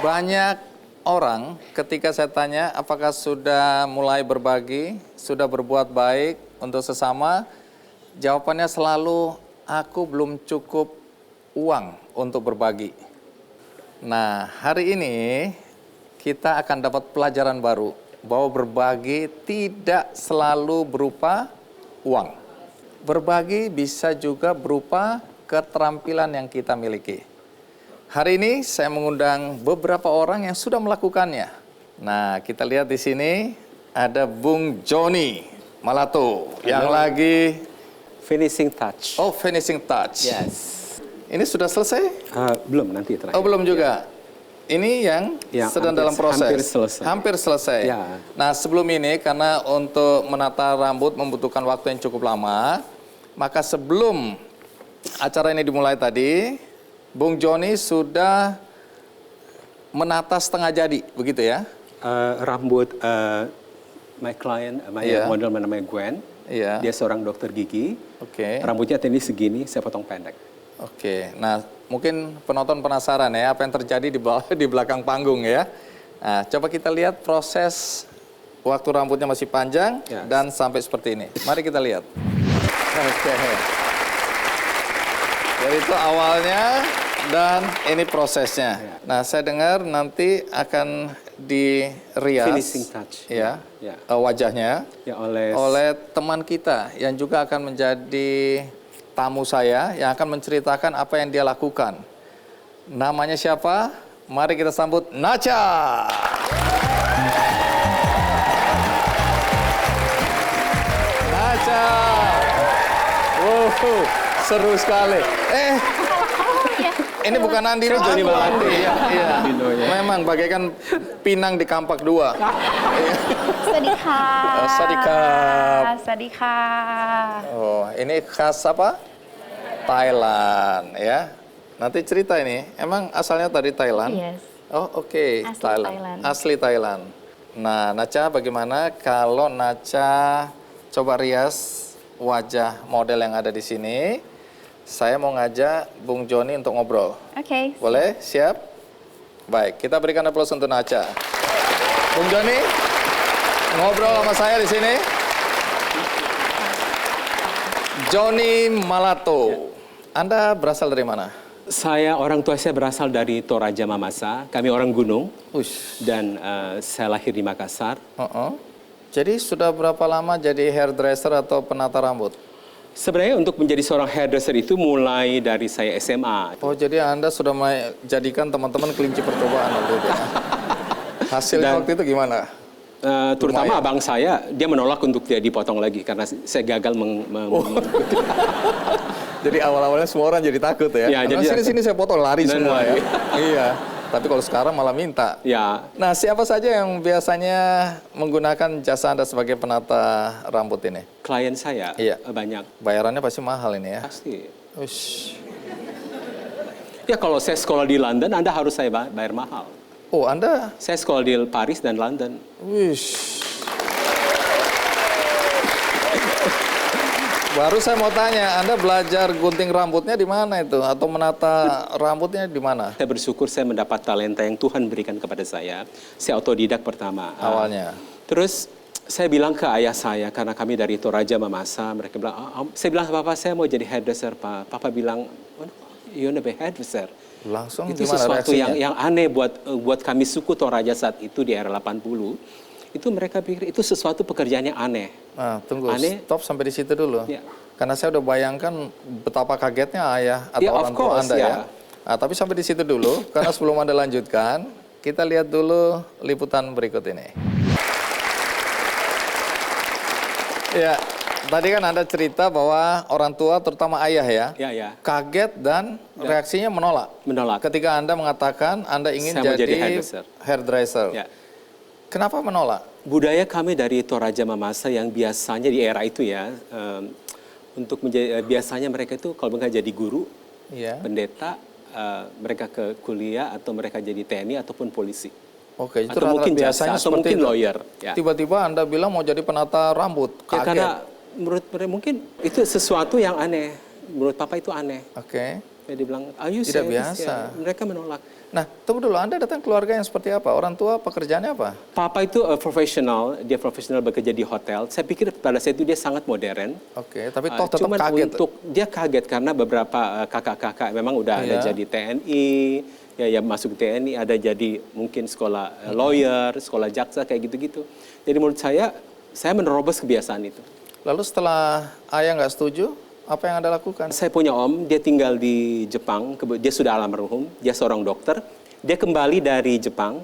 Banyak orang ketika saya tanya apakah sudah mulai berbagi, sudah berbuat baik untuk sesama, jawabannya selalu aku belum cukup uang untuk berbagi. Nah, hari ini kita akan dapat pelajaran baru bahwa berbagi tidak selalu berupa uang. Berbagi bisa juga berupa keterampilan yang kita miliki. Hari ini saya mengundang beberapa orang yang sudah melakukannya. Nah, kita lihat di sini ada Bung Joni Malato yang lagi finishing touch. Oh, finishing touch. Yes. Ini sudah selesai? Belum, nanti terakhir. Oh, belum juga. Ini yang sedang dalam proses. Hampir selesai. Hampir selesai. Ya. Nah, sebelum ini karena untuk menata rambut membutuhkan waktu yang cukup lama, maka sebelum acara ini dimulai tadi, Bung Joni sudah menata setengah jadi, begitu ya? Rambut my client, model namanya Gwen. Iya. Dia seorang dokter gigi. Oke. Rambutnya tadi segini, saya potong pendek. Oke. Nah, mungkin penonton penasaran ya apa yang terjadi di belakang panggung ya. Nah, coba kita lihat proses waktu rambutnya masih panjang dan sampai seperti ini. Mari kita lihat. Oke. Jadi itu awalnya dan ini prosesnya. Nah, saya dengar nanti akan dirias Finishing touch. Ya. Wajahnya Ya, oleh teman kita yang juga akan menjadi tamu saya yang akan menceritakan apa yang dia lakukan. Namanya siapa? Mari kita sambut Nacha. Nacha. Wow, seru sekali. Ini bukan Andi, ini Joni Malato. Iya. Memang bagaikan pinang di kampak dua. Sadika. Sadika. Sadika. Oh, ini khas apa? Thailand, ya. Nanti cerita ini, emang asalnya tadi Thailand? Yes. Oh, oke. Asli Thailand. Asli Thailand. Nah, Nacha bagaimana kalau Nacha coba rias wajah model yang ada di sini? Saya mau ngajak Bung Joni untuk ngobrol. Oke. Boleh? Siap? Baik, kita berikan aplaus untuk Nacha. Bung Joni, ngobrol sama saya di sini. Joni Malato. Anda berasal dari mana? Orang tua saya berasal dari Toraja Mamasa. Kami orang gunung. Dan saya lahir di Makassar. Jadi sudah berapa lama jadi hairdresser atau penata rambut? Sebenarnya untuk menjadi seorang hairdresser itu mulai dari saya SMA. Oh, jadi Anda sudah menjadikan teman-teman kelinci percobaan waktu itu ya? Hasilnya waktu itu gimana? Terutama abang saya, dia menolak untuk dia dipotong lagi karena saya gagal Jadi awal-awalnya semua orang jadi takut ya? Ya, karena sini saya potong, lari semua ya? Iya. Tapi kalau sekarang malah minta. Ya. Nah, siapa saja yang biasanya menggunakan jasa Anda sebagai penata rambut ini? Klien saya banyak. Bayarannya pasti mahal ini ya? Pasti. Ush. Ya kalau saya sekolah di London, Anda harus saya bayar mahal. Oh, Anda? Saya sekolah di Paris dan London. Wish. Baru saya mau tanya, Anda belajar gunting rambutnya di mana itu? Atau menata rambutnya di mana? Saya bersyukur saya mendapat talenta yang Tuhan berikan kepada saya. Saya otodidak pertama. Awalnya. Terus saya bilang ke ayah saya, karena kami dari Toraja Mamasa, mereka bilang, saya bilang, Papa saya mau jadi hairdresser, Pak. Papa bilang, you wanna be hairdresser? Langsung itu gimana sesuatu reaksinya? yang aneh buat kami suku Toraja saat itu di era 80. Itu mereka pikir itu sesuatu pekerjaan yang aneh. Nah, tunggu, aneh. Stop sampai di situ dulu. Ya. Karena saya udah bayangkan betapa kagetnya ayah atau orang tua Anda ya. Nah, tapi sampai di situ dulu, karena sebelum Anda lanjutkan, kita lihat dulu liputan berikut ini. Ya, tadi kan Anda cerita bahwa orang tua, terutama ayah ya, kaget dan reaksinya menolak. Ketika Anda mengatakan Anda ingin jadi hairdresser. Ya. Kenapa menolak? Budaya kami dari Toraja Mamasa yang biasanya di era itu ya, untuk biasanya mereka itu kalau mereka jadi guru, pendeta, mereka ke kuliah atau mereka jadi TNI ataupun polisi. Oke, itu atau mungkin biasanya atau mungkin itu. lawyer. Ya. Tiba-tiba Anda bilang mau jadi penata rambut, kaget. Karena menurut mereka mungkin itu sesuatu yang aneh. Menurut Papa itu aneh. Oke. Ya, dia bilang, are you Tidak serious? biasa. Ya, mereka menolak. Nah, tunggu dulu, Anda datang keluarga yang seperti apa? Orang tua pekerjaannya apa? Papa itu profesional, dia profesional bekerja di hotel. Saya pikir pada saat itu dia sangat modern. Oke, tapi toh tetap Cuman kaget. dia kaget karena beberapa kakak-kakak memang udah ada jadi TNI, ya masuk TNI, ada jadi mungkin sekolah lawyer, sekolah jaksa kayak gitu-gitu. Jadi menurut saya menerobos kebiasaan itu. Lalu setelah ayah nggak setuju, apa yang Anda lakukan? Saya punya om, dia tinggal di Jepang, dia sudah almarhum, dia seorang dokter. Dia kembali dari Jepang,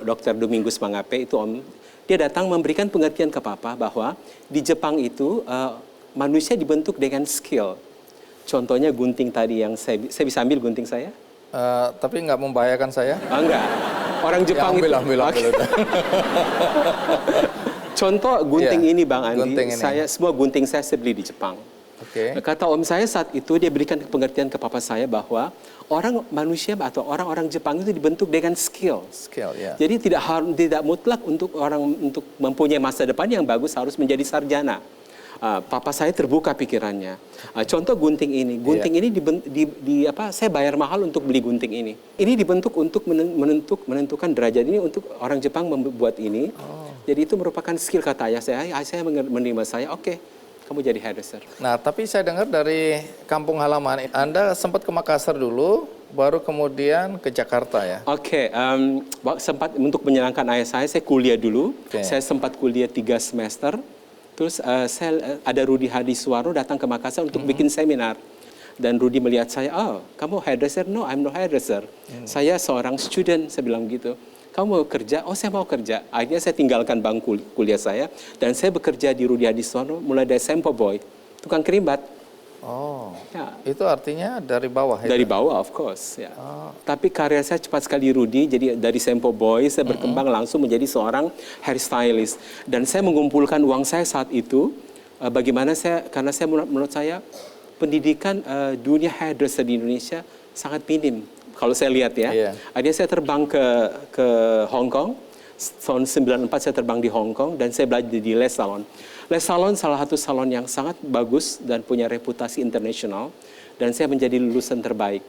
Dr. Domingus Mangape, itu om. Dia datang memberikan pengertian ke Papa bahwa di Jepang itu manusia dibentuk dengan skill. Contohnya gunting tadi yang saya bisa ambil gunting saya? Tapi nggak membahayakan saya? Enggak. Orang Jepang ya, ambil. Contoh gunting ini Bang Andi, semua gunting saya beli di Jepang. Kata om saya saat itu dia berikan pengertian ke papa saya bahwa manusia atau orang-orang Jepang itu dibentuk dengan skill. Jadi tidak mutlak untuk mempunyai masa depan yang bagus harus menjadi sarjana. Papa saya terbuka pikirannya. Contoh gunting ini. Gunting ini saya bayar mahal untuk beli gunting ini. Ini dibentuk untuk menentukan derajat ini untuk orang Jepang membuat ini. Jadi itu merupakan skill kata ayah saya menerima saya. Oke, kamu jadi hairdresser. Nah, tapi saya dengar dari kampung halaman Anda sempat ke Makassar dulu, baru kemudian ke Jakarta ya? Oke, sempat untuk menyenangkan ayah saya kuliah dulu. Saya sempat kuliah 3 semester. Terus ada Rudi Hadiswaro datang ke Makassar untuk bikin seminar. Dan Rudi melihat saya, oh kamu hairdresser? No, I'm no hairdresser. Saya seorang student, saya bilang gitu. Kamu mau kerja? Oh saya mau kerja. Akhirnya saya tinggalkan bangku kuliah saya. Dan saya bekerja di Rudi Hadiswaro mulai dari sampo boy, tukang kerimbat. Oh, ya. Itu artinya dari bawah ya? Dari bawah, of course. Ya. Tapi karir saya cepat sekali Rudi, jadi dari sampo boy saya berkembang langsung menjadi seorang hairstylist. Dan saya mengumpulkan uang saya saat itu, karena menurut saya pendidikan dunia hairdresser di Indonesia sangat minim. Kalau saya lihat ya, akhirnya saya terbang ke Hong Kong. Tahun 94 saya terbang di Hong Kong dan saya belajar di Les Salon. Les Salon salah satu salon yang sangat bagus dan punya reputasi internasional dan saya menjadi lulusan terbaik.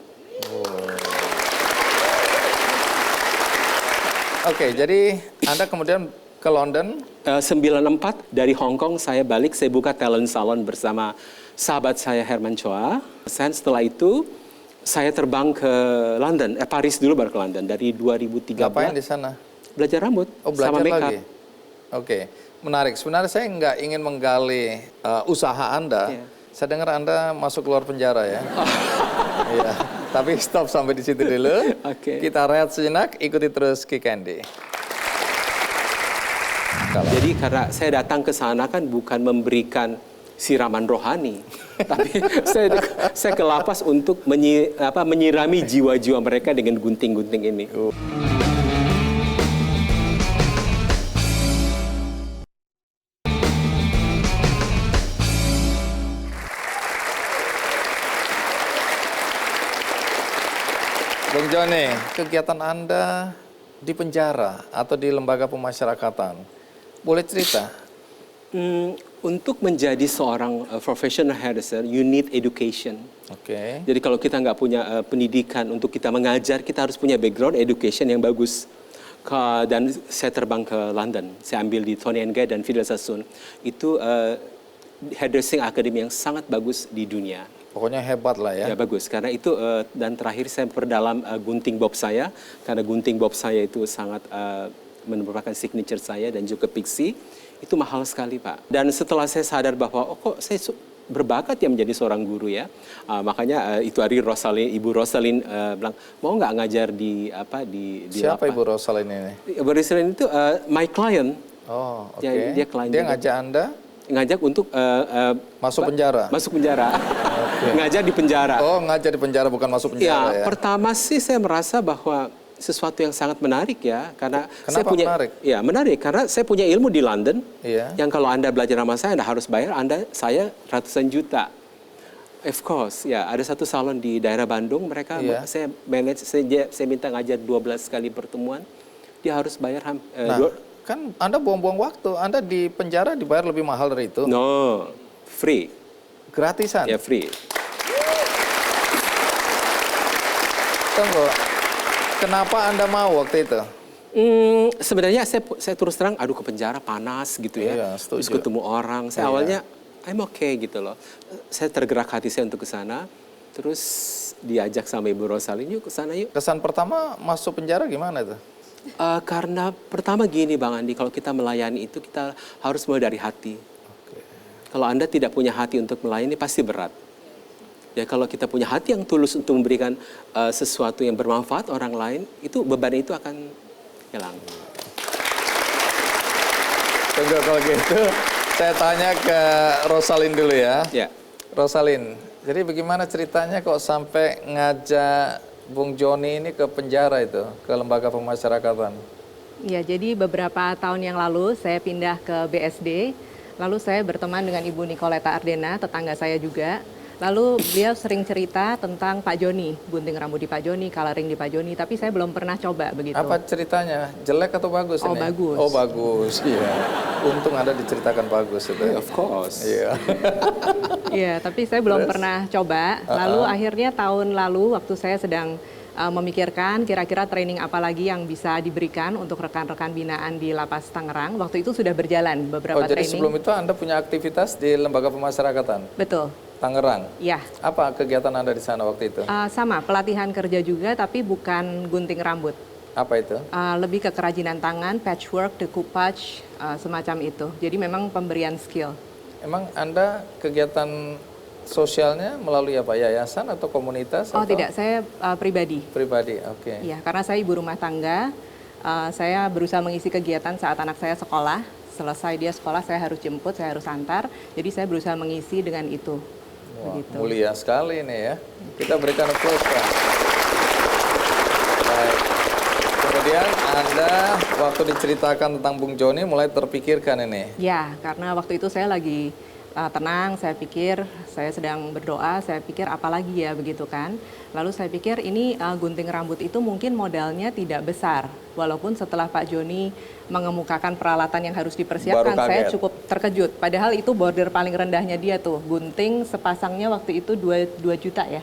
Oke, jadi Anda kemudian ke London? 94 dari Hong Kong saya balik, saya buka talent salon bersama sahabat saya Herman Choa. Setelah itu saya terbang ke London, Paris dulu baru ke London dari 2013. Ngapain di sana? Belajar rambut, belajar sama makeup. lagi? Oke, menarik. Sebenarnya saya nggak ingin menggali usaha Anda. Saya dengar Anda masuk keluar penjara ya. Iya. Tapi stop sampai di situ dulu. Kita rehat sejenak, ikuti terus Kick Andy. Jadi karena saya datang ke sana kan bukan memberikan siraman rohani, tapi saya ke lapas untuk menyirami jiwa-jiwa mereka dengan gunting-gunting ini. Bung Joni, kegiatan Anda di penjara atau di lembaga pemasyarakatan, boleh cerita? Untuk menjadi seorang professional hairdresser, you need education. Jadi kalau kita nggak punya pendidikan untuk kita mengajar, kita harus punya background education yang bagus. Dan saya terbang ke London, saya ambil di Toni & Guy dan Fidel Sassoon. Itu hairdressing academy yang sangat bagus di dunia. Pokoknya hebat lah ya. Ya bagus, karena itu dan terakhir saya perdalam gunting bob saya, karena gunting bob saya itu sangat merupakan signature saya dan juga pixie, itu mahal sekali Pak. Dan setelah saya sadar bahwa kok saya berbakat ya menjadi seorang guru ya, makanya itu hari Ibu Rosalyn bilang mau nggak ngajar di Siapa Ibu Rosalyn ini? Ibu Rosalyn itu my client. Oh oke. Dia klien. Dia ngajak Anda? Ngajak untuk masuk penjara. Masuk penjara. Ngajar di penjara. Oh, ngajar di penjara bukan masuk penjara ya. Pertama sih saya merasa bahwa sesuatu yang sangat menarik ya, karena saya punya menarik? Ya, menarik karena saya punya ilmu di London. Yang kalau Anda belajar sama saya Anda harus bayar saya ratusan juta. Of course, ya, ada satu salon di daerah Bandung, mereka saya manage, saya minta ngajar 12 kali pertemuan. Dia harus bayar kan Anda buang-buang waktu. Anda di penjara dibayar lebih mahal dari itu. No, free. Gratisan? Ya, free. Tunggu, kenapa Anda mau waktu itu? Sebenarnya saya terus terang, aduh ke penjara panas gitu ya. Iya, setuju. Terus ketemu orang, saya awalnya I'm okay gitu loh. Saya tergerak hati saya untuk ke sana. Terus diajak sama Ibu Rosalin, yuk ke sana yuk. Kesan pertama masuk penjara gimana itu? Karena pertama gini Bang Andi, kalau kita melayani itu kita harus mulai dari hati. Kalau Anda tidak punya hati untuk melayani pasti berat. Ya kalau kita punya hati yang tulus untuk memberikan sesuatu yang bermanfaat orang lain, itu beban itu akan hilang. Tunggu kalau gitu, saya tanya ke Rosalin dulu ya. Ya. Rosalin, jadi bagaimana ceritanya kok sampai ngajak Bung Joni ini ke penjara itu, ke lembaga pemasyarakatan? Ya, jadi beberapa tahun yang lalu saya pindah ke BSD, lalu saya berteman dengan Ibu Nicoleta Ardena, tetangga saya juga. Lalu beliau sering cerita tentang Pak Joni, gunting rambut di Pak Joni, coloring di Pak Joni, tapi saya belum pernah coba begitu. Apa ceritanya? Jelek atau bagus ini? Bagus. Oh, bagus. Iya. Untung Anda diceritakan bagus itu. Of course. Iya. Iya, tapi saya belum pernah coba. Lalu akhirnya tahun lalu waktu saya sedang memikirkan kira-kira training apa lagi yang bisa diberikan untuk rekan-rekan binaan di Lapas Tangerang. Waktu itu sudah berjalan beberapa jadi training. sebelum itu Anda punya aktivitas di lembaga pemasyarakatan? Betul. Tangerang? Ya. Apa kegiatan Anda di sana waktu itu? Sama, pelatihan kerja juga tapi bukan gunting rambut. Apa itu? Lebih ke kerajinan tangan, patchwork, decoupage, semacam itu. Jadi memang pemberian skill. Emang Anda kegiatan sosialnya melalui apa? Yayasan atau komunitas? Oh atau? tidak, saya pribadi. Pribadi, oke. Iya, karena saya ibu rumah tangga, saya berusaha mengisi kegiatan saat anak saya sekolah. Selesai dia sekolah, saya harus jemput, saya harus antar. Jadi saya berusaha mengisi dengan itu. Wah, Begitu. mulia sekali ini ya. Kita berikan aplaus, Pak. Baik. Kemudian Anda waktu diceritakan tentang Bung Joni mulai terpikirkan ini. Ya, karena waktu itu saya lagi tenang, saya pikir, saya sedang berdoa, saya pikir apalagi ya begitu kan. Lalu saya pikir ini gunting rambut itu mungkin modalnya tidak besar. Walaupun setelah Pak Joni mengemukakan peralatan yang harus dipersiapkan, saya cukup terkejut. Padahal itu border paling rendahnya dia tuh, gunting sepasangnya waktu itu 2 juta ya.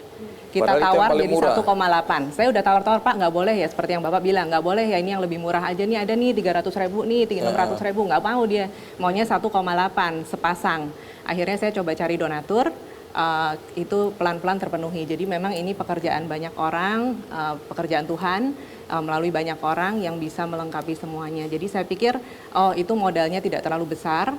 Kita tawar jadi 1,8. Saya udah tawar-tawar, Pak nggak boleh ya, seperti yang Bapak bilang, nggak boleh ya, ini yang lebih murah aja nih, ada nih 300.000 nih, 600.000, nggak mau dia. Maunya 1,8 sepasang. Akhirnya saya coba cari donatur, itu pelan-pelan terpenuhi. Jadi memang ini pekerjaan banyak orang, pekerjaan Tuhan, melalui banyak orang yang bisa melengkapi semuanya. Jadi saya pikir, oh itu modalnya tidak terlalu besar,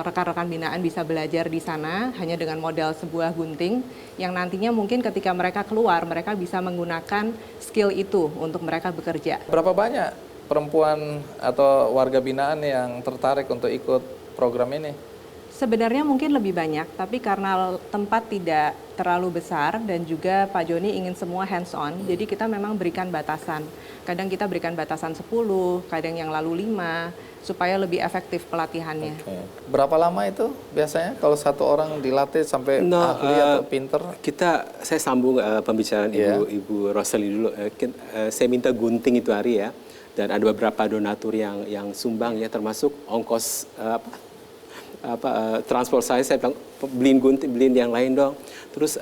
rekan-rekan binaan bisa belajar di sana hanya dengan modal sebuah gunting yang nantinya mungkin ketika mereka keluar mereka bisa menggunakan skill itu untuk mereka bekerja. Berapa banyak perempuan atau warga binaan yang tertarik untuk ikut program ini? Sebenarnya mungkin lebih banyak, tapi karena tempat tidak terlalu besar dan juga Pak Joni ingin semua hands on, jadi kita memang berikan batasan. Kadang kita berikan batasan 10, kadang yang lalu 5, supaya lebih efektif pelatihannya. Berapa lama itu biasanya kalau satu orang dilatih sampai ahli atau pinter? Saya sambung pembicaraan Ibu Rosali dulu. Saya minta gunting itu hari ya, dan ada beberapa donatur yang sumbang ya, termasuk ongkos transport saya bilang beliin gunting, beliin yang lain dong. Terus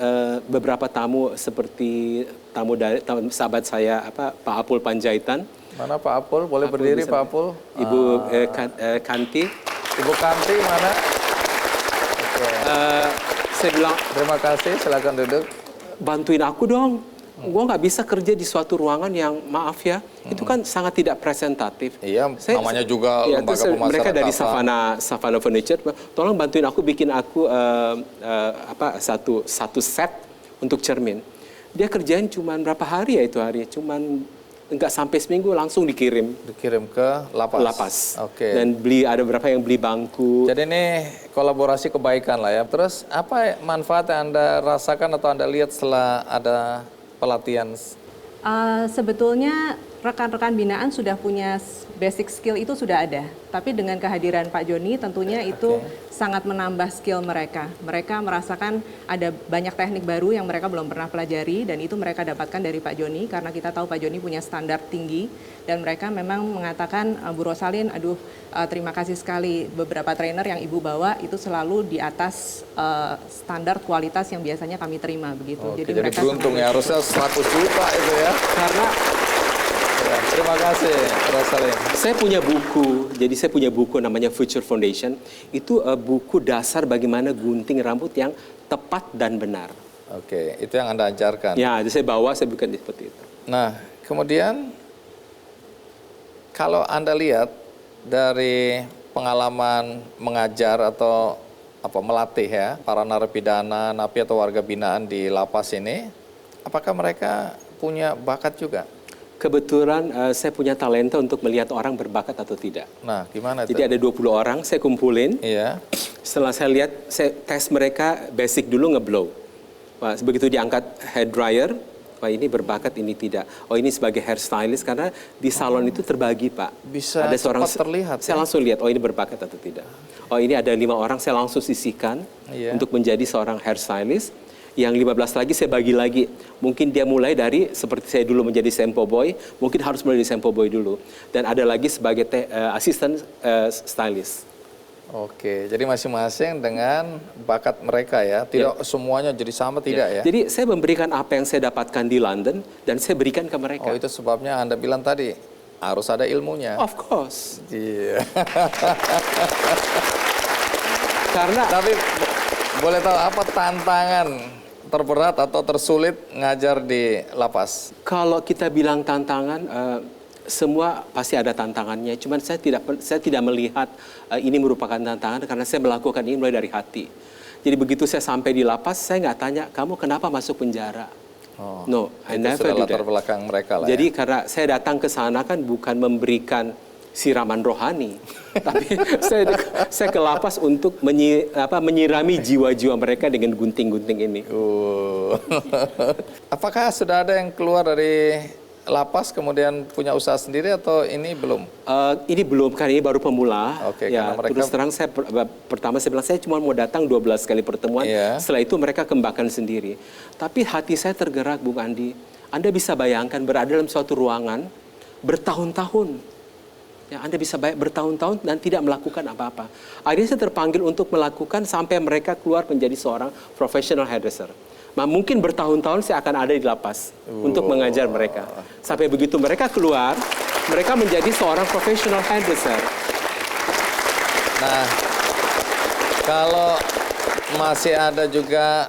beberapa tamu seperti tamu dari sahabat saya Pak Apul Panjaitan. Mana Pak Apul? Boleh berdiri Pak Apul? Ibu Kanti. Ibu Kanti mana? Saya bilang terima kasih, silakan duduk. Bantuin aku dong. Gue nggak bisa kerja di suatu ruangan yang maaf ya, itu kan sangat tidak presentatif. Iya, namanya juga lembaga pemasyarakatan. Mereka dari Savana Furniture, tolong bantuin aku bikin aku satu set untuk cermin. Dia kerjain cuman berapa hari ya itu hari, cuman nggak sampai seminggu langsung dikirim. Dikirim ke lapas. Oke. Dan ada berapa yang beli bangku. Jadi ini kolaborasi kebaikan lah ya. Terus apa manfaat yang Anda rasakan atau Anda lihat setelah ada pelatihan? Sebetulnya rekan-rekan binaan sudah punya basic skill itu sudah ada. Tapi dengan kehadiran Pak Joni tentunya itu sangat menambah skill mereka. Mereka merasakan ada banyak teknik baru yang mereka belum pernah pelajari dan itu mereka dapatkan dari Pak Joni karena kita tahu Pak Joni punya standar tinggi dan mereka memang mengatakan Bu Rosalin, aduh terima kasih sekali beberapa trainer yang Ibu bawa itu selalu di atas standar kualitas yang biasanya kami terima begitu. Oke, jadi beruntung ya, harusnya 100 juta itu ya. Karena Terima kasih, Rosalin. saya punya buku, jadi saya punya buku namanya Future Foundation. Itu buku dasar bagaimana gunting rambut yang tepat dan benar. Oke, itu yang Anda ajarkan. Ya, jadi saya bawa, saya bukan seperti itu. Nah, kemudian kalau Anda lihat dari pengalaman mengajar atau melatih ya para narapidana, napi atau warga binaan di lapas ini, apakah mereka punya bakat juga? Kebetulan saya punya talenta untuk melihat orang berbakat atau tidak. Nah, gimana itu? Jadi ada 20 orang, saya kumpulin. Iya. Setelah saya lihat, saya tes mereka basic dulu ngeblow. Wah, begitu diangkat hair dryer, wah ini berbakat, ini tidak. Oh ini sebagai hairstylist, karena di salon itu terbagi Pak. Bisa ada seorang cepat terlihat. Saya langsung lihat, oh ini berbakat atau tidak. Oh ini ada 5 orang, saya langsung sisihkan untuk menjadi seorang hairstylist. Yang 15 lagi saya bagi lagi. Mungkin dia mulai dari seperti saya dulu menjadi sampo boy, mungkin harus mulai dari sampo boy dulu. Dan ada lagi sebagai asisten stylist. Oke, jadi masing-masing dengan bakat mereka ya. Tidak semuanya jadi sama, tidak ya? Jadi saya memberikan apa yang saya dapatkan di London dan saya berikan ke mereka. Oh itu sebabnya Anda bilang tadi, harus ada ilmunya. Of course. Iya. Karena Tapi boleh tahu apa tantangan terberat atau tersulit ngajar di lapas? kalau kita bilang tantangan, semua pasti ada tantangannya. Cuman saya tidak melihat ini merupakan tantangan karena saya melakukan ini mulai dari hati. Jadi begitu saya sampai di lapas, saya nggak tanya, kamu kenapa masuk penjara? Oh, No, I itu never sudah do latar that. belakang mereka lah. Jadi Ya. karena saya datang ke sana kan bukan memberikan siraman rohani, tapi saya ke lapas untuk menyirami jiwa-jiwa mereka dengan gunting-gunting ini. Apakah sudah ada yang keluar dari lapas kemudian punya usaha sendiri atau ini belum? Ini belum, karena ini baru pemula. Oke, Ya, karena mereka- terus terang saya pertama saya bilang saya cuma mau datang 12 kali pertemuan. Iya. Setelah itu mereka kembangkan sendiri. Tapi hati saya tergerak, Bung Andi. Anda bisa bayangkan berada dalam suatu ruangan bertahun-tahun. Ya, Anda bisa bertahun-tahun dan tidak melakukan apa-apa. Akhirnya saya terpanggil untuk melakukan sampai mereka keluar menjadi seorang professional hairdresser. Nah, mungkin bertahun-tahun saya akan ada di lapas untuk mengajar mereka. Sampai begitu mereka keluar, mereka menjadi seorang professional hairdresser. Nah, kalau masih ada juga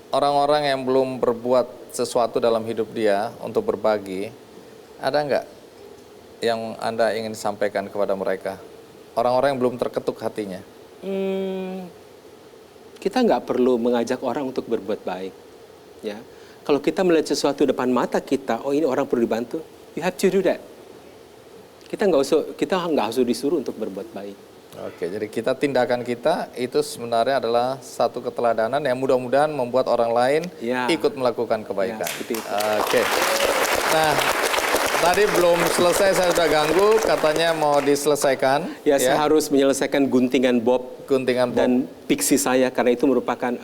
orang-orang yang belum berbuat sesuatu dalam hidup dia untuk berbagi, ada nggak yang Anda ingin sampaikan kepada mereka? Orang-orang yang belum terketuk hatinya. Kita nggak perlu mengajak orang untuk berbuat baik. Ya, kalau kita melihat sesuatu depan mata kita, oh ini orang perlu dibantu, you have to do that. Kita nggak usah disuruh untuk berbuat baik. Oke, jadi tindakan kita itu sebenarnya adalah satu keteladanan yang mudah-mudahan membuat orang lain ikut melakukan kebaikan. Seperti itu. Oke. Nah, tadi belum selesai, saya sudah ganggu, katanya mau diselesaikan. Ya, saya harus menyelesaikan guntingan bob dan pixie saya karena itu merupakan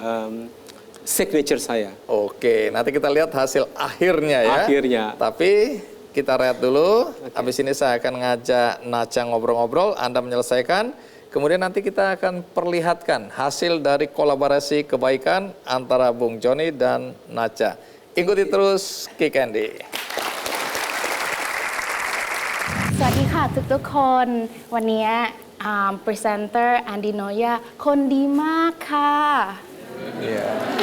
signature saya. Oke, nanti kita lihat hasil akhirnya ya. Akhirnya. Tapi kita rehat dulu. Habis ini saya akan ngajak Nacha ngobrol-ngobrol, Anda menyelesaikan. Kemudian nanti kita akan perlihatkan hasil dari kolaborasi kebaikan antara Bung Joni dan Nacha. Ikuti terus Kick Andy. สวัสดีค่ะทุกๆคนวันนี้พรีเซนเตอร์แอนดิโนยาคนดีมากค่ะ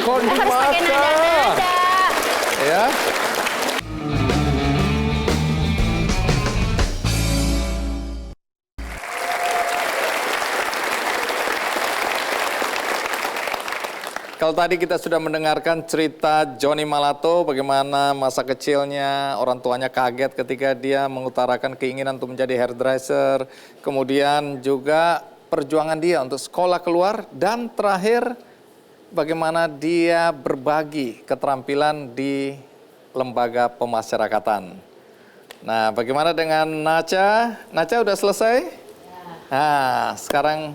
Kondi harus pakai nada-nada. Ya. Kalau tadi kita sudah mendengarkan cerita Joni Malato, bagaimana masa kecilnya orang tuanya kaget ketika dia mengutarakan keinginan untuk menjadi hairdresser, kemudian juga perjuangan dia untuk sekolah keluar, dan terakhir bagaimana dia berbagi keterampilan di lembaga pemasyarakatan. Nah, bagaimana dengan Nacha? Nacha udah selesai? Nah, sekarang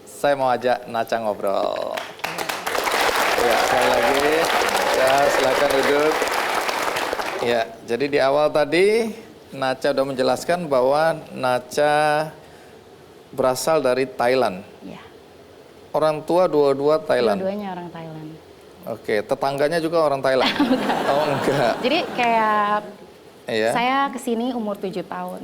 saya mau ajak Nacha ngobrol. Ya, sekali lagi. Ya, silakan duduk. Ya, jadi di awal tadi Nacha udah menjelaskan bahwa Nacha berasal dari Thailand. Ya, Orang tua dua-dua Thailand. dua-duanya orang Thailand. Oke, tetangganya juga orang Thailand? Oh, enggak. Jadi kayak Iya. saya kesini umur 7 tahun.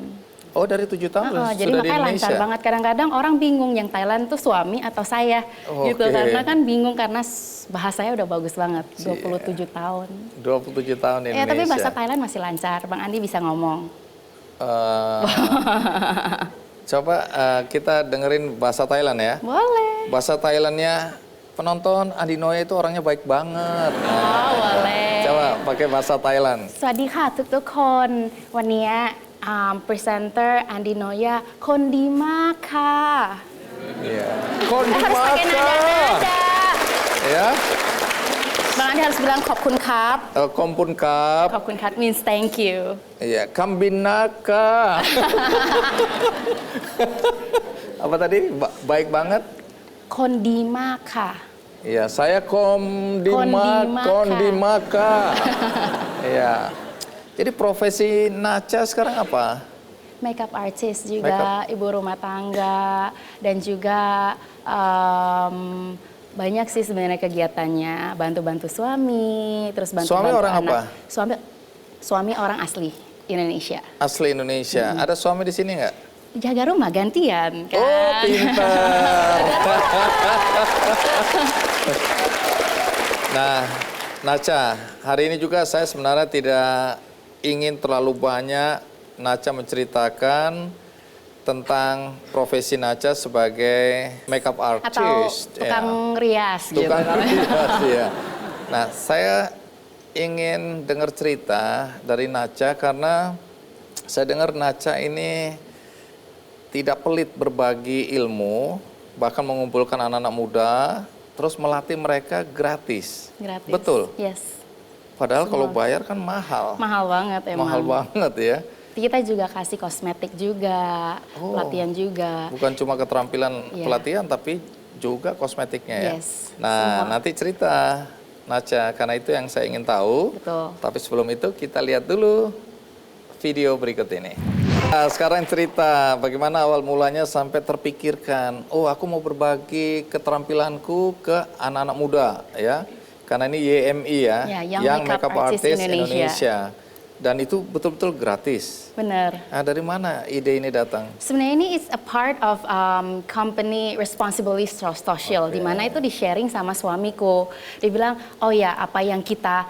Oh, dari 7 tahun Jadi sudah di makanya Indonesia? lancar banget. Kadang-kadang orang bingung yang Thailand tuh suami atau saya. Gitu. Oke. Karena kan bingung karena bahasanya udah bagus banget. 27 tahun. 27 tahun Indonesia. Ya, tapi bahasa Thailand masih lancar. Bang Andi bisa ngomong. Coba kita dengerin bahasa Thailand ya. Boleh. Bahasa Thailandnya penonton Andi Noya itu orangnya baik banget. Oh, boleh. Coba pakai bahasa Thailand. สวัสดีค่ะทุกๆคนวันนี้พรีเซนเตอร์อันดิโนยาคนดีมากค่ะ Iya. Harus pakai nada-nada. Ya. Bang Andi harus bilang ขอบคุณครับ Kompun kap. ขอบคุณครับ means thank you. Iya, kambinaka. Apa tadi? Baik banget. คนดีมากค่ะ Iya, saya Kondimaka. Iya. Jadi profesi Nacha sekarang apa? Makeup artist juga, ibu rumah tangga, dan juga banyak sih sebenarnya kegiatannya. Bantu-bantu suami, terus bantu-bantu Suami orang anak. apa? Suami orang asli Indonesia. Asli Indonesia. Ada suami di sini nggak? Jaga rumah gantian kan. Oh, pintar. Nah, Nacha, hari ini juga saya sebenarnya tidak ingin terlalu banyak Nacha menceritakan tentang profesi Nacha sebagai makeup Atau artist. tukang rias gitu. Tukang rias, ya. Nah, saya ingin dengar cerita dari Nacha karena saya dengar Nacha ini tidak pelit berbagi ilmu, bahkan mengumpulkan anak-anak muda, terus melatih mereka gratis. Gratis. Betul? Yes. Padahal kalau bayar kan mahal. Mahal banget emang. Mahal banget ya. Kita juga kasih kosmetik juga, pelatihan juga. Bukan cuma keterampilan Iya. pelatihan, tapi juga kosmetiknya ya. Yes, Nah, semua. nanti cerita Nacha, karena itu yang saya ingin tahu. Betul. Tapi sebelum itu kita lihat dulu video berikut ini. Nah, sekarang cerita bagaimana awal mulanya sampai terpikirkan, oh aku mau berbagi keterampilanku ke anak-anak muda ya. Karena ini YMI ya, Ya, Young Makeup Artist Indonesia. Dan itu betul-betul gratis. Bener. Nah, dari mana ide ini datang? Sebenarnya ini is a part of company responsibility social, di mana itu di-sharing sama suamiku. Dia bilang, oh ya apa yang kita,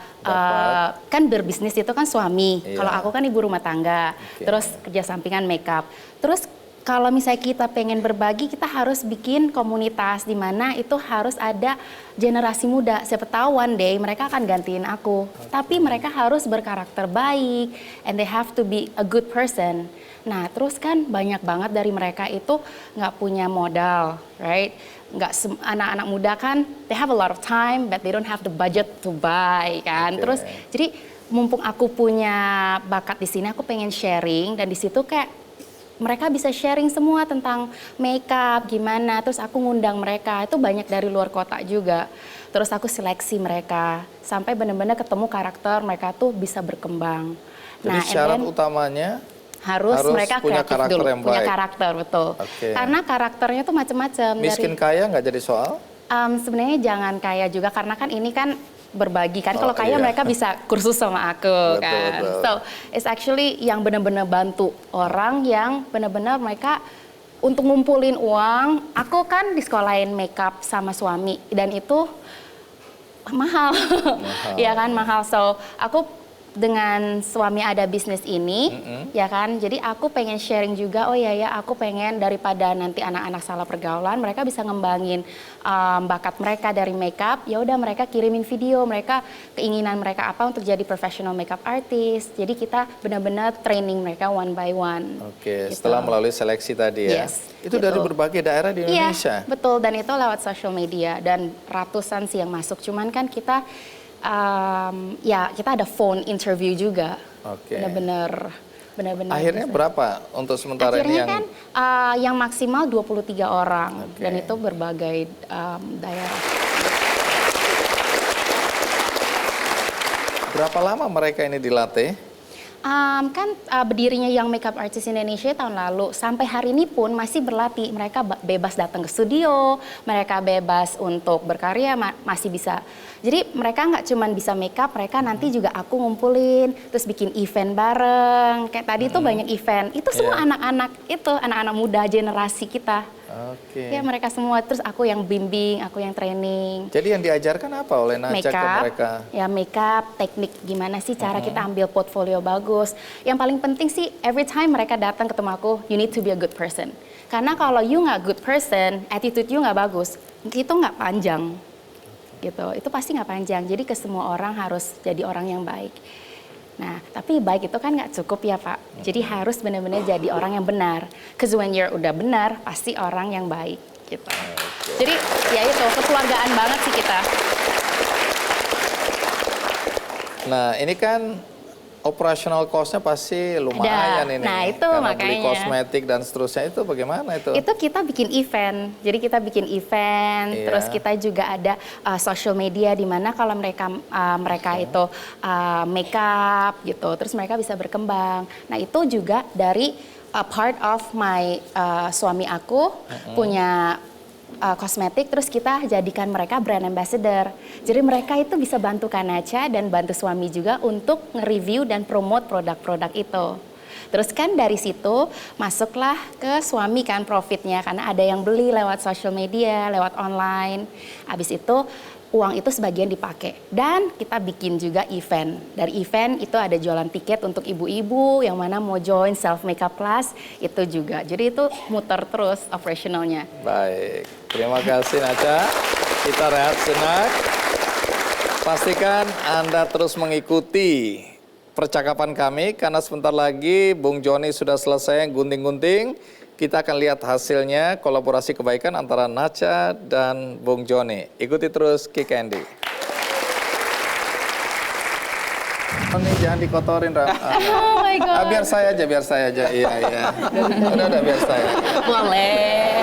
kan berbisnis itu kan suami. Iya. Kalau aku kan ibu rumah tangga, terus kerja sampingan makeup. Terus kalau misalnya kita pengen berbagi, kita harus bikin komunitas di mana itu harus ada generasi muda. Siapa tahu one day mereka akan gantiin aku. Tapi mereka harus berkarakter baik, and they have to be a good person. Nah, terus kan banyak banget dari mereka itu nggak punya modal, right? Anak-anak muda kan, they have a lot of time, but they don't have the budget to buy, kan? Terus, jadi mumpung aku punya bakat di sini, aku pengen sharing, dan di situ kayak mereka bisa sharing semua tentang makeup gimana, terus aku ngundang mereka, itu banyak dari luar kota juga. Terus aku seleksi mereka sampai benar-benar ketemu karakter mereka tuh bisa berkembang. Jadi syarat utamanya harus mereka punya kreatif karakter dulu, yang punya baik. karakter betul. Karena karakternya tuh macam-macam. Miskin kaya nggak jadi soal? Sebenarnya jangan kaya juga karena kan ini kan berbagi kan. Kalau kaya iya. mereka bisa kursus sama aku kan. Betul. So it's actually yang benar-benar bantu orang yang benar-benar mereka untuk ngumpulin uang. Aku kan disekolahin makeup sama suami dan itu mahal. Ya kan mahal. So aku dengan suami ada bisnis ini, ya kan. Jadi aku pengen sharing juga. Oh ya aku pengen daripada nanti anak-anak salah pergaulan, mereka bisa ngembangin bakat mereka dari makeup. Ya udah mereka kirimin video, mereka keinginan mereka apa untuk jadi professional makeup artist. Jadi kita benar-benar training mereka one by one. Oke, Gitu. setelah melalui seleksi tadi ya. Yes, Itu gitu. dari berbagai daerah di Indonesia. Iya, betul. Dan itu lewat social media dan ratusan sih yang masuk. Cuman kan kita ya kita ada phone interview juga. Oke. Benar-benar benar-benar. Akhirnya berapa untuk sementara ini Akhirnya yang... kan yang maksimal 23 orang Oke. dan itu berbagai daerah. Berapa lama mereka ini dilatih? Berdirinya Young Makeup Artist Indonesia tahun lalu, sampai hari ini pun masih berlatih. Mereka bebas datang ke studio, mereka bebas untuk berkarya, masih bisa. Jadi mereka nggak cuma bisa makeup, mereka nanti juga aku ngumpulin, terus bikin event bareng. Kayak tadi tuh banyak event, itu semua anak-anak, itu anak-anak muda generasi kita. Oke. Ya mereka semua, terus aku yang bimbing, aku yang training. Jadi yang diajarkan apa oleh Nacha ke mereka? Ya makeup, teknik gimana sih cara kita ambil portfolio bagus. Yang paling penting sih every time mereka datang ketemu aku, you need to be a good person. Karena kalau you nggak good person, attitude you nggak bagus, itu nggak panjang. Gitu, itu pasti nggak panjang. Jadi ke semua orang harus jadi orang yang baik. Nah, tapi baik itu kan nggak cukup ya Pak. Jadi harus benar-benar jadi orang yang benar. Cause when you're udah benar, pasti orang yang baik. Gitu. Jadi ya itu, kekeluargaan banget sih kita. Nah, ini kan operational cost-nya pasti lumayan ini. Nah, itu karena beli makanya. kosmetik dan seterusnya, itu bagaimana itu? Itu kita bikin event. Jadi kita bikin event, Iya. terus kita juga ada social media di mana kalau mereka itu makeup gitu, terus mereka bisa berkembang. Nah, itu juga dari part of my suami aku punya kosmetik, terus kita jadikan mereka brand ambassador. Jadi mereka itu bisa bantu Nacha dan bantu suami juga untuk nge-review dan promote produk-produk itu. Terus kan dari situ masuklah ke suami kan profitnya, karena ada yang beli lewat social media, lewat online. Habis itu uang itu sebagian dipakai. Dan kita bikin juga event. Dari event itu ada jualan tiket untuk ibu-ibu yang mana mau join self makeup class, itu juga. Jadi itu muter terus operationalnya. Baik, terima kasih Nacha. Kita rehat sejenak. Pastikan Anda terus mengikuti percakapan kami karena sebentar lagi Bung Joni sudah selesai gunting-gunting. Kita akan lihat hasilnya kolaborasi kebaikan antara Nacha dan Bung Joni. Ikuti terus Ki Candy. Ini jangan dikotorin, Ram. Oh my God. Biar saya aja. Iya. Udah, biar saya. Boleh.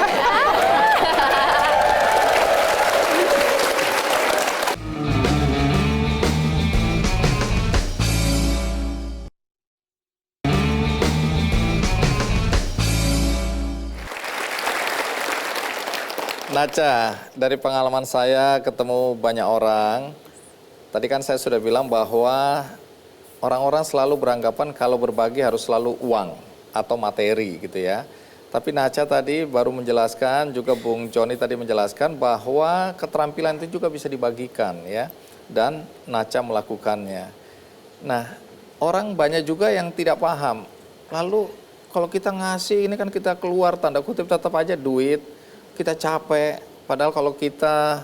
Nacha, dari pengalaman saya ketemu banyak orang, tadi kan saya sudah bilang bahwa orang-orang selalu beranggapan kalau berbagi harus selalu uang atau materi gitu ya. Tapi Nacha tadi baru menjelaskan, juga Bung Joni tadi menjelaskan bahwa keterampilan itu juga bisa dibagikan ya. Dan Nacha melakukannya. Nah, orang banyak juga yang tidak paham. Lalu kalau kita ngasih, ini kan kita keluar tanda kutip tetap aja duit. Kita capek, padahal kalau kita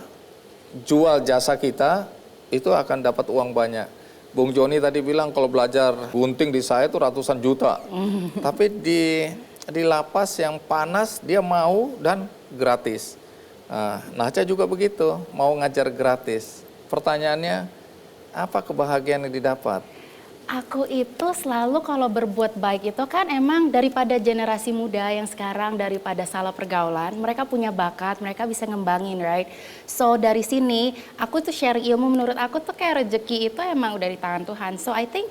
jual jasa kita, itu akan dapat uang banyak. Bung Joni tadi bilang kalau belajar gunting di saya itu ratusan juta. Tapi di lapas yang panas, dia mau dan gratis. Nah, Nacha juga begitu, mau ngajar gratis. Pertanyaannya, apa kebahagiaan yang didapat? Aku itu selalu kalau berbuat baik itu kan emang daripada generasi muda yang sekarang, daripada salah pergaulan, mereka punya bakat, mereka bisa ngembangin, right? So dari sini aku tuh share ilmu, menurut aku tuh kayak rezeki itu emang udah di tangan Tuhan. So I think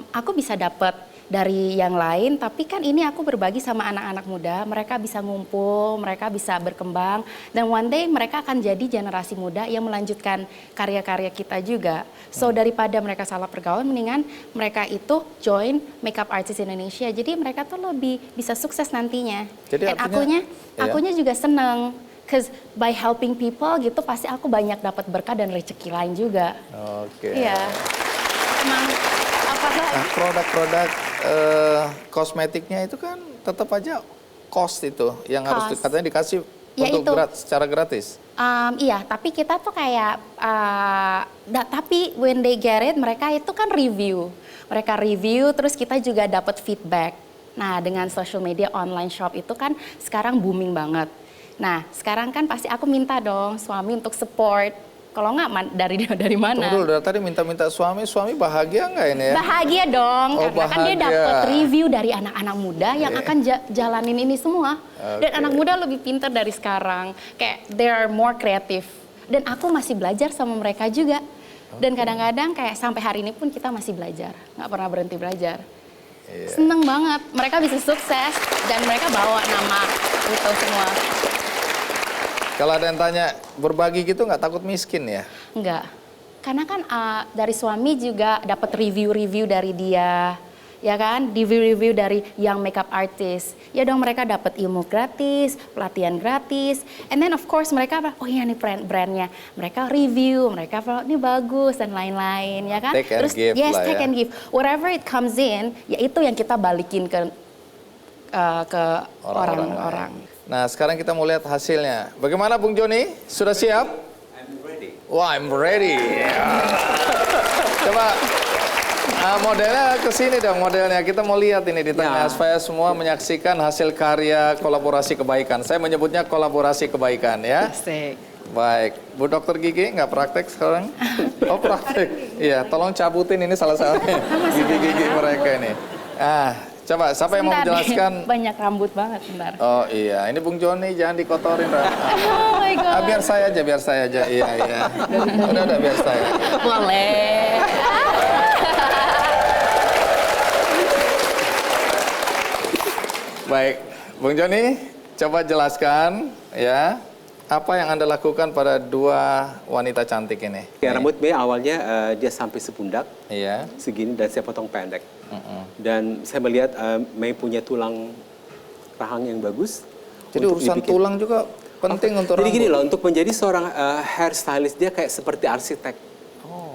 aku bisa dapat dari yang lain, tapi kan ini aku berbagi sama anak-anak muda, mereka bisa ngumpul, mereka bisa berkembang, dan one day mereka akan jadi generasi muda yang melanjutkan karya-karya kita juga. So daripada mereka salah pergaulan, mendingan mereka itu join Makeup Artist Indonesia, jadi mereka tuh lebih bisa sukses nantinya. Jadi Dan artinya, akunya juga seneng. Cause by helping people gitu pasti aku banyak dapat berkah dan rezeki lain juga. Oke. Iya. Emang apakah Nah, produk-produk kosmetiknya itu kan tetap aja cost itu yang harus Cost. katanya dikasih Ya untuk itu. secara gratis. Iya, tapi kita tuh kayak, tapi when they get it, mereka itu kan review. Mereka review, terus kita juga dapat feedback. Nah, dengan social media online shop itu kan sekarang booming banget. Nah, sekarang kan pasti aku minta dong suami untuk support Kalau nggak dari mana? Tunggu dulu, dari tadi minta-minta suami bahagia nggak ini ya? Bahagia dong, Oh, karena kan dia bahagia. dapat review dari anak-anak muda yang akan jalanin ini semua. Dan anak muda lebih pintar dari sekarang, kayak they are more creative. Dan aku masih belajar sama mereka juga. Dan kadang-kadang kayak sampai hari ini pun kita masih belajar, nggak pernah berhenti belajar. Seneng banget, mereka bisa sukses dan mereka bawa nama itu semua. Kalau ada yang tanya, berbagi gitu nggak takut miskin ya? Enggak, karena kan dari suami juga dapat review-review dari dia, ya kan, review-review dari yang makeup artist. Ya dong, mereka dapat ilmu gratis, pelatihan gratis, and then of course mereka, oh iya nih brandnya, mereka review, mereka ini bagus dan lain-lain, ya kan. Take and Terus give yes, lah take ya. and give, whatever it comes in, ya itu yang kita balikin ke orang-orang. Nah, sekarang kita mau lihat hasilnya. Bagaimana Bung Joni? Sudah siap? I'm ready. Wah, I'm ready. Coba modelnya ke sini dong, modelnya. Kita mau lihat ini di tengah supaya semua menyaksikan hasil karya kolaborasi kebaikan. Saya menyebutnya kolaborasi kebaikan ya. Asik. Baik, Bu Dokter Gigi nggak praktek sekarang? Oh praktek, iya. Tolong cabutin ini salah satunya gigi-gigi mereka ini. Coba siapa yang mau Bentar, menjelaskan? banyak rambut banget, bentar. Oh iya, ini Bung Joni jangan dikotorin. Oh my God. Biar saya aja. Iya. Udah biar saya. Boleh. Baik, Bung Joni, coba jelaskan ya apa yang Anda lakukan pada dua wanita cantik ini. Ya, rambut Mei awalnya dia sampai sepundak, Iya. segini, dan saya potong pendek. Dan saya melihat Mei punya tulang rahang yang bagus. Jadi untuk urusan dibikin. tulang juga penting untuk Jadi rambut. gini loh, untuk menjadi seorang hairstylist dia kayak seperti arsitek.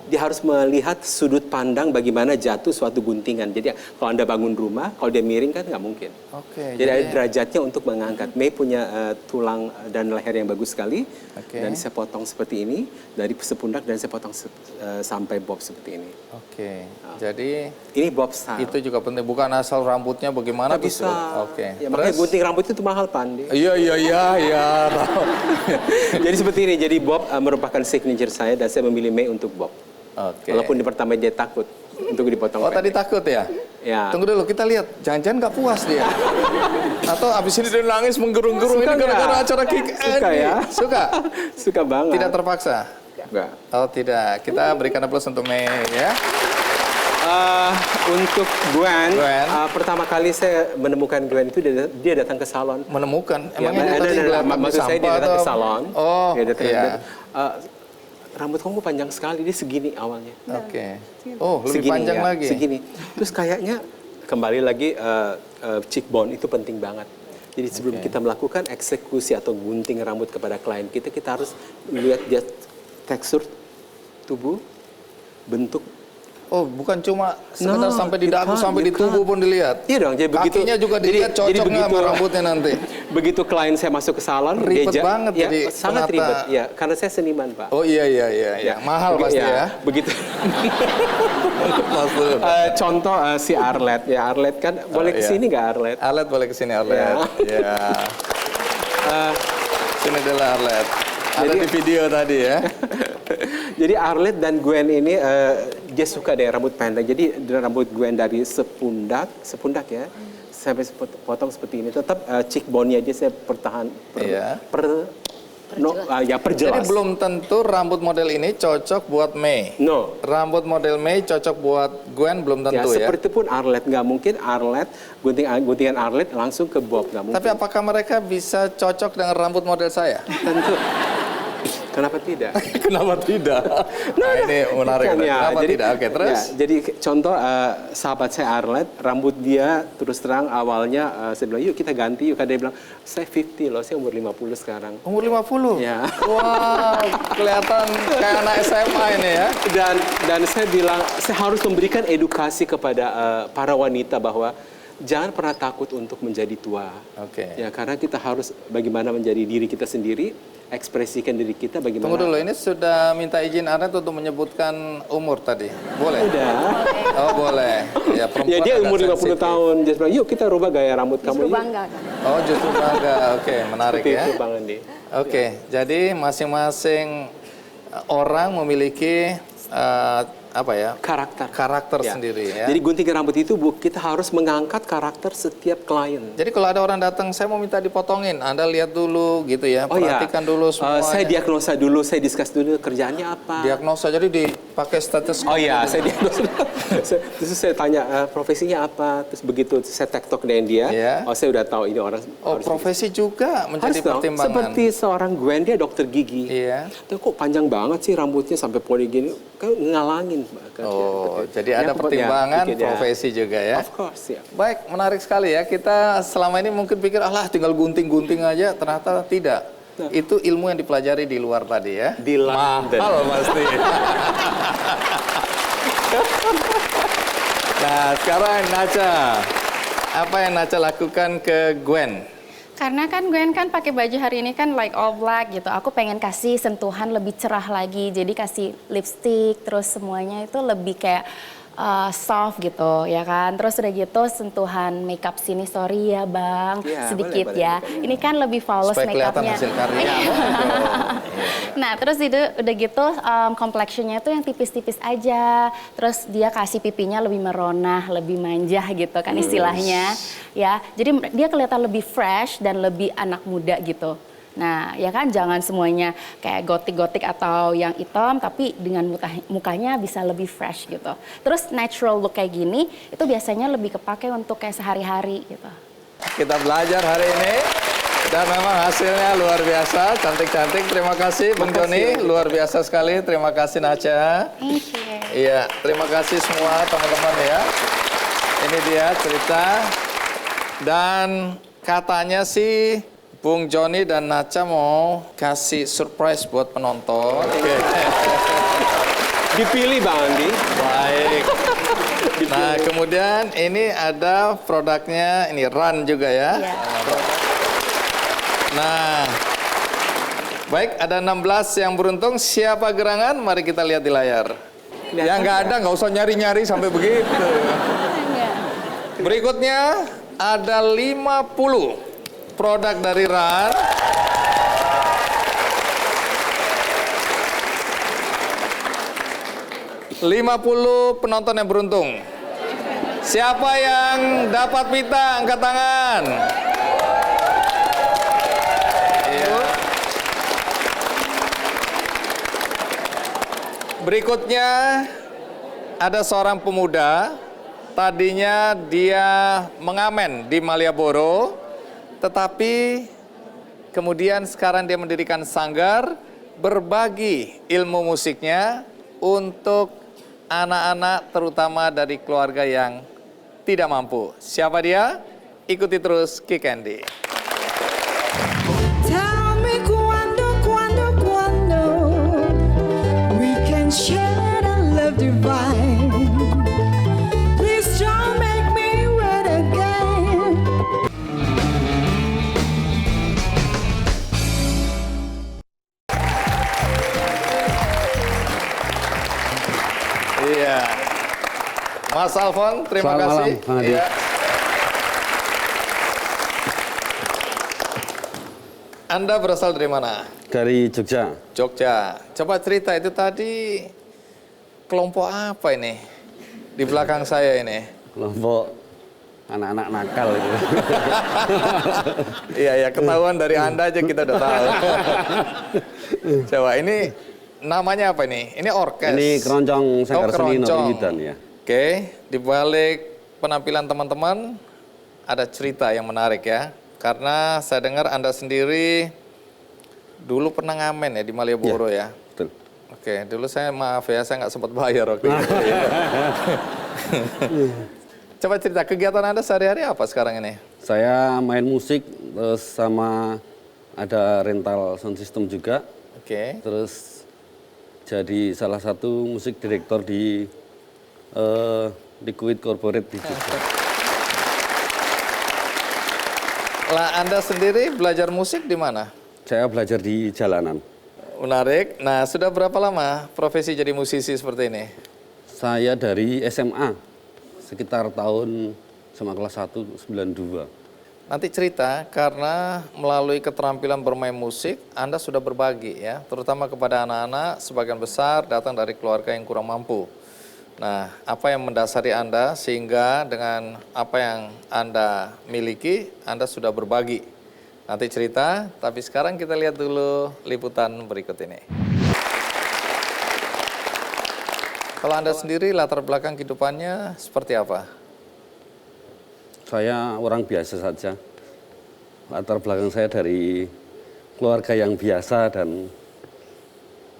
Dia harus melihat sudut pandang bagaimana jatuh suatu guntingan. Jadi kalau Anda bangun rumah, kalau dia miring kan nggak mungkin. Oke. Jadi ada derajatnya untuk mengangkat. Mei punya tulang dan leher yang bagus sekali. Oke. Dan saya potong seperti ini, dari sepundak dan saya potong sampai bob seperti ini. Oke. Jadi Ini bob style. itu juga penting, bukan asal rambutnya bagaimana Nggak bisa. Oke. Ya, makanya gunting rambut itu mahal, Pandi. Iya. Tahu. Jadi seperti ini. Jadi bob merupakan signature saya dan saya memilih Mei untuk bob. Oke. Walaupun di pertama dia takut untuk dipotong. Oh tadi takut ya? Ya. Tunggu dulu, kita lihat. Jangan-jangan nggak puas dia. Atau abis ini dia nangis menggerung-gerung. Ini Suka gara-gara nggak? acara kick Suka ya? Suka? Suka banget. Tidak terpaksa? Enggak. Oh tidak. Kita berikan aplaus untuk Mei ya. Untuk Gwen, Gwen. Pertama kali saya menemukan Gwen itu dia datang ke salon. Menemukan. Ya, Emangnya dia tadi kelihatan di maksud saya dia sampah datang ke atau- salon. Oh Dia datang, iya. Rambut kamu panjang sekali, dia segini awalnya. Oke. Oh lebih Segini panjang ya, lagi. Segini. Terus kayaknya kembali lagi cheekbone itu penting banget. Jadi sebelum kita melakukan eksekusi atau gunting rambut kepada klien kita harus melihat dia tekstur tubuh, bentuk. Oh bukan cuma sekedar No, sampai di you dagu, can't, sampai di you tubuh can't. pun dilihat. Iya dong, jadi begitu. Kakinya juga dilihat cocok nggak sama rambutnya nanti. Begitu klien saya masuk ke salon, Ribet banget ya, jadi sangat penata. ribet. Ya, karena saya seniman, Pak. Oh iya. Mahal pasti ya. Begitu. Maksud. Contoh si Arlet. Ya, Arlet kan boleh iya. kesini nggak Arlet? Arlet boleh kesini Arlet. Ya. Sini adalah Arlet. Ada Jadi- di video tadi ya. Jadi Arlet dan Gwen ini dia suka deh rambut pendek. Jadi rambut Gwen dari sepundak ya, sampai potong seperti ini. Tetap cheekbone-nya aja saya Iya. perjelas. Jadi belum tentu rambut model ini cocok buat Mei. No. Rambut model Mei cocok buat Gwen belum Ya, tentu ya. seperti pun Arlet, nggak mungkin Arlet, guntingan Arlet langsung ke Bob, nggak mungkin. Tapi apakah mereka bisa cocok dengan rambut model saya? Tentu. Kenapa tidak? Kenapa tidak? Nah, ini menarik. Kan, ya, Kenapa jadi, tidak? Oke, terus? ya, jadi contoh sahabat saya Arlet, rambut dia terus terang awalnya saya bilang, yuk kita ganti, yuk. Dia bilang, saya 50 loh, saya umur 50 sekarang. Umur 50? Ya. Wow, kelihatan kayak anak SMA ini ya. Dan saya bilang, saya harus memberikan edukasi kepada para wanita bahwa jangan pernah takut untuk menjadi tua. Oke. Ya, karena kita harus bagaimana menjadi diri kita sendiri, ekspresikan diri kita bagaimana. Tunggu dulu, ini sudah minta izin Arlet untuk menyebutkan umur tadi. Boleh? Udah. Oh, boleh. Ya, perempuan Ya dia agak umur 50 sensitif. tahun. Dia bilang, yuk kita rubah gaya rambut kamu. Justru Yuk. bangga kan? Oh, justru bangga. Oke, menarik Seperti ya. itu Bang Andi. Oke, jadi masing-masing orang memiliki karakter Ya. sendiri ya. Jadi gunting rambut itu kita harus mengangkat karakter setiap klien. Jadi kalau ada orang datang, saya mau minta dipotongin, Anda lihat dulu gitu ya, perhatikan dulu semua. Saya diagnosa dulu, saya discuss dulu kerjaannya apa. Diagnosa, jadi dipakai status. Oh iya, saya diagnosa. Terus saya tanya profesinya apa, terus begitu saya tektok dengan dia, saya udah tahu ini orang. Profesi juga menjadi pertimbangan. Seperti seorang Gwen, dia dokter gigi. Iya. Tapi kok panjang banget sih rambutnya sampai poni gini, kan ngalangin. Jadi ada pertimbangan profesi juga ya. Of course, ya. Baik, menarik sekali ya. Kita selama ini mungkin pikir, alah tinggal gunting-gunting aja, ternyata tidak. Itu ilmu yang dipelajari di luar tadi ya. Di London. Mahal pasti. Nah, sekarang Nacha. Apa yang Nacha lakukan ke Gwen? Karena kan Gwen kan pakai baju hari ini kan like all black gitu. Aku pengen kasih sentuhan lebih cerah lagi. Jadi kasih lipstick, terus semuanya itu lebih kayak soft gitu ya kan. Terus udah gitu sentuhan makeup sini, sorry ya Bang, sedikit boleh, ya. Boleh. Ini kan lebih flawless makeupnya. Hasil karya. Nah terus itu udah gitu complexionnya tuh yang tipis-tipis aja. Terus dia kasih pipinya lebih merona, lebih manja gitu kan istilahnya. Ya, jadi dia kelihatan lebih fresh dan lebih anak muda gitu. Nah, ya kan jangan semuanya kayak gotik-gotik atau yang hitam, tapi dengan mukanya bisa lebih fresh gitu. Terus natural look kayak gini, itu biasanya lebih kepake untuk kayak sehari-hari gitu. Kita belajar hari ini, dan memang hasilnya luar biasa, cantik-cantik. Terima kasih Bung Joni, luar biasa sekali. Terima kasih Nacha. Thank you. Iya, terima kasih semua teman-teman ya. Ini dia cerita. Dan katanya sih Bung Joni dan Nacha mau kasih surprise buat penonton. Dipilih Bang Andi. Baik. Nah, kemudian ini ada produknya, ini Run juga ya. Nah, baik, ada 16 yang beruntung. Siapa gerangan? Mari kita lihat di layar. Yang nggak ada, nggak usah nyari-nyari sampai begitu. Berikutnya ada 50 produk dari RAN. ...50 penonton yang beruntung. Siapa yang dapat pita, angkat tangan. Iya. Berikutnya ada seorang pemuda. Tadinya dia mengamen di Malioboro, tetapi kemudian sekarang dia mendirikan sanggar, berbagi ilmu musiknya untuk anak-anak terutama dari keluarga yang tidak mampu. Siapa dia? Ikuti terus Ki Candy. Tell me cuando we can share the love divine. Please don't make me wait again. Iya. Mas Alfon, terima Selamat kasih. malam, Bang Adi. Iya. Anda berasal dari mana? Dari Jogja. Jogja. Coba cerita itu tadi kelompok apa ini? Di belakang saya ini. Kelompok anak-anak nakal gitu. Iya, ketahuan dari Anda aja kita udah tahu. Coba ini namanya apa ini? Ini orkes. Ini keroncong Sanggar Seni Notiwidan ya. Oke, di balik penampilan teman-teman ada cerita yang menarik ya. Karena saya dengar Anda sendiri dulu pernah ngamen ya di Malioboro ya. Betul. Oke, dulu saya maaf ya, saya nggak sempat bayar waktu itu. Coba cerita kegiatan Anda sehari-hari apa sekarang ini? Saya main musik, terus sama ada rental sound system juga. Oke. Terus jadi salah satu musik direktor di Liquid Corporate di Jogja. Lah Anda sendiri belajar musik di mana? Saya belajar di jalanan. Menarik. Nah, sudah berapa lama profesi jadi musisi seperti ini? Saya dari SMA, sekitar tahun sama kelas 1, 92. Nanti cerita karena melalui keterampilan bermain musik Anda sudah berbagi ya, terutama kepada anak-anak sebagian besar datang dari keluarga yang kurang mampu. Nah, apa yang mendasari Anda sehingga dengan apa yang Anda miliki Anda sudah berbagi. Nanti cerita, tapi sekarang kita lihat dulu liputan berikut ini. Kalau Anda sendiri latar belakang kehidupannya seperti apa? Saya orang biasa saja. Latar belakang saya dari keluarga yang biasa dan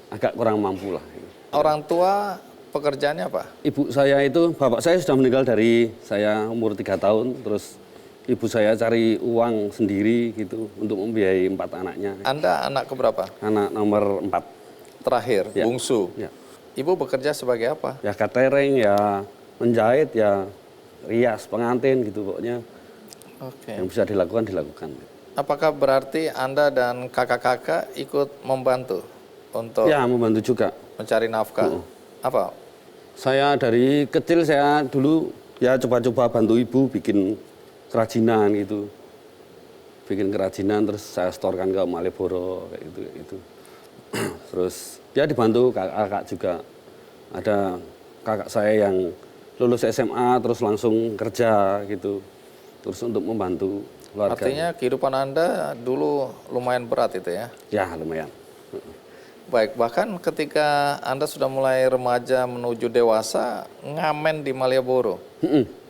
agak kurang mampu lah. Orang tua pekerjaannya apa? Ibu saya itu, bapak saya sudah meninggal dari saya umur 3 tahun, terus ibu saya cari uang sendiri gitu untuk membiayai 4 anaknya. Anda anak keberapa? Anak nomor 4. Terakhir, Ya. bungsu. Ya. Ibu bekerja sebagai apa? Ya catering, ya menjahit, ya rias, pengantin gitu pokoknya. Oke. Yang bisa dilakukan. Apakah berarti Anda dan kakak-kakak ikut membantu untuk Ya, membantu juga. mencari nafkah? Apa? Saya dari kecil saya dulu ya coba-coba bantu ibu bikin kerajinan gitu. Bikin kerajinan terus saya setorkan ke Malioboro kayak gitu. Terus ya dibantu kakak juga. Ada kakak saya yang lulus SMA terus langsung kerja gitu. Terus untuk membantu keluarga. Artinya kehidupan Anda dulu lumayan berat itu ya? Ya lumayan. Baik, bahkan ketika Anda sudah mulai remaja menuju dewasa, ngamen di Malioboro.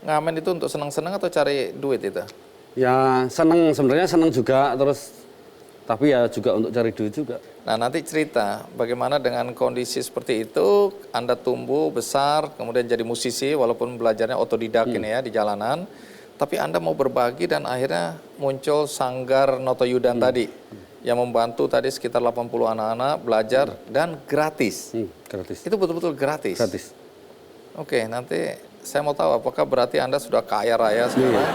Ngamen itu untuk senang-senang atau cari duit itu? Ya sebenarnya seneng juga terus tapi ya juga untuk cari duit juga. Nah, nanti cerita bagaimana dengan kondisi seperti itu Anda tumbuh besar, kemudian jadi musisi walaupun belajarnya otodidak ini ya di jalanan, tapi Anda mau berbagi dan akhirnya muncul Sanggar Noto Yudan tadi yang membantu tadi sekitar 80 anak-anak belajar dan gratis. Gratis. Itu betul-betul gratis. Gratis. Oke, nanti saya mau tahu apakah berarti Anda sudah kaya raya sekarang